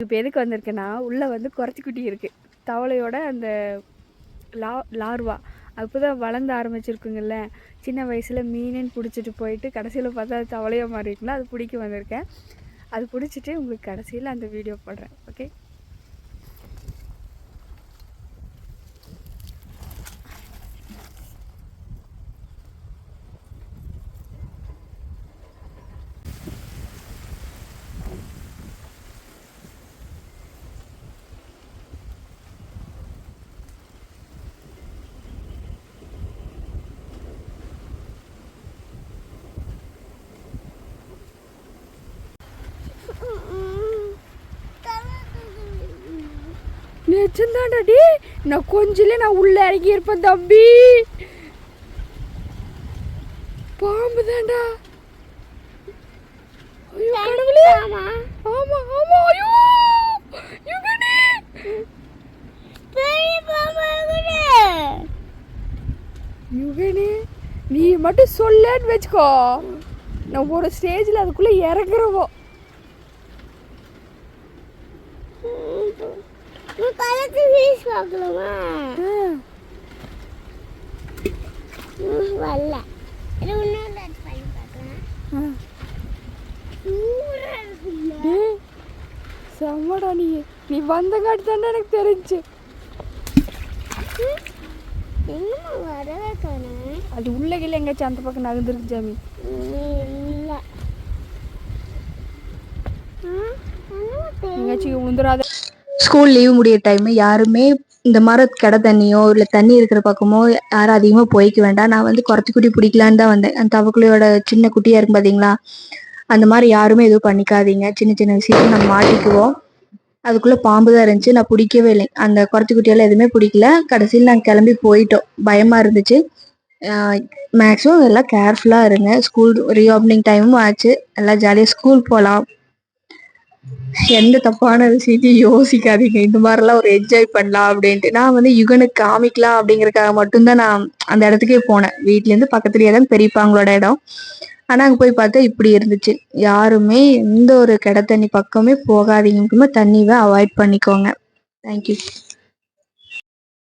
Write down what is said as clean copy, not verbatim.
இப்போ எதுக்கு வந்திருக்கேன்னா, உள்ளே வந்து குறத்தி குட்டி இருக்குது. தவளையோட அந்த லார்வா அப்போ தான் வளர்ந்து ஆரம்பிச்சிருக்குங்கல்ல. சின்ன வயசில் மீனுன்னு பிடிச்சிட்டு போயிட்டு கடைசியில் பார்த்தா அது தவளையாக மாறிட்டுங்களா, அது பிடிக்க வந்திருக்கேன். அது பிடிச்சிட்டு உங்களுக்கு கடைசியில் அந்த வீடியோ போடுறேன். ஓகே. நிஜம்தான்டாடி, நான் கொஞ்சிலே நான் உள்ள இறங்கி இருப்பேன் தம்பி. பாம்பு தான்டா. ஐயோ கடவுளே. ஆமா ஆமா ஆமா. ஐயோ யுகனே, பெரிய பாம்பு யுகனே. யுகனே நீ மட்டும் சொல்லன்னு வெச்சுக்கோ, நான் ஒரு ஸ்டேஜில் அதுக்குள்ளே இறங்குறவோ. கலத்து வீஸ் பார்க்கலாமா? வரல. இது இன்னொரு பண்ணி பார்க்கலாம். செம்மடா. நீ வந்தங்காட்டி தானே எனக்கு தெரிஞ்சு. எங்கம்மா வரவே காணோம். அது உள்ள கீழே எங்கேயாச்சும் அந்த பக்கம் நகர்ந்துருக்கு ஜாமி. இல்லை எங்கேயாச்சும் உந்துராத. ஸ்கூல் லீவ் முடிய டைம் யாருமே இந்த மாதிரி கடை தண்ணியோ இல்லை தண்ணி இருக்கிற பக்கமோ யாரும் அதிகமாக போய்க்க வேண்டாம். நான் வந்து குறத்தி குட்டி பிடிக்கலான்னு தான் வந்தேன். அந்த தவக்குழியோட சின்ன குட்டியாக இருக்கும் பார்த்தீங்களா, அந்த மாதிரி யாருமே எதுவும் பண்ணிக்காதீங்க. சின்ன சின்ன விஷயத்துல நம்ம மாட்டிக்குவோம். அதுக்குள்ளே பாம்பு தான் இருந்துச்சு. நான் பிடிக்கவே இல்லை. அந்த குறத்தி குட்டியெல்லாம் எதுவுமே பிடிக்கல. கடைசியில் நாங்கள் கிளம்பி போயிட்டோம். பயமாக இருந்துச்சு. மேக்ஸிமம் எல்லாம் கேர்ஃபுல்லாக இருங்க. ஸ்கூல் ரீஓப்பனிங் டைமும் ஆச்சு. எல்லாம் ஜாலியாக ஸ்கூல் போகலாம். எந்த தப்பான விஷயத்தையும் யோசிக்காதீங்க. இந்த மாதிரிலாம் ஒரு என்ஜாய் பண்ணலாம் அப்படின்ட்டு நான் வந்து யுகனுக்கு காமிக்கலாம் அப்படிங்கறதுக்காக மட்டும்தான் நான் அந்த இடத்துக்கே போனேன். வீட்டுல இருந்து பக்கத்துலயே தான் பெரியப்பாங்களோட இடம். ஆனா அங்க போய் பார்த்தா இப்படி இருந்துச்சு. யாருமே எந்த ஒரு கிட தண்ணி பக்கமே போகாதீங்க. தண்ணியை அவாய்ட் பண்ணிக்கோங்க. தேங்க்யூ.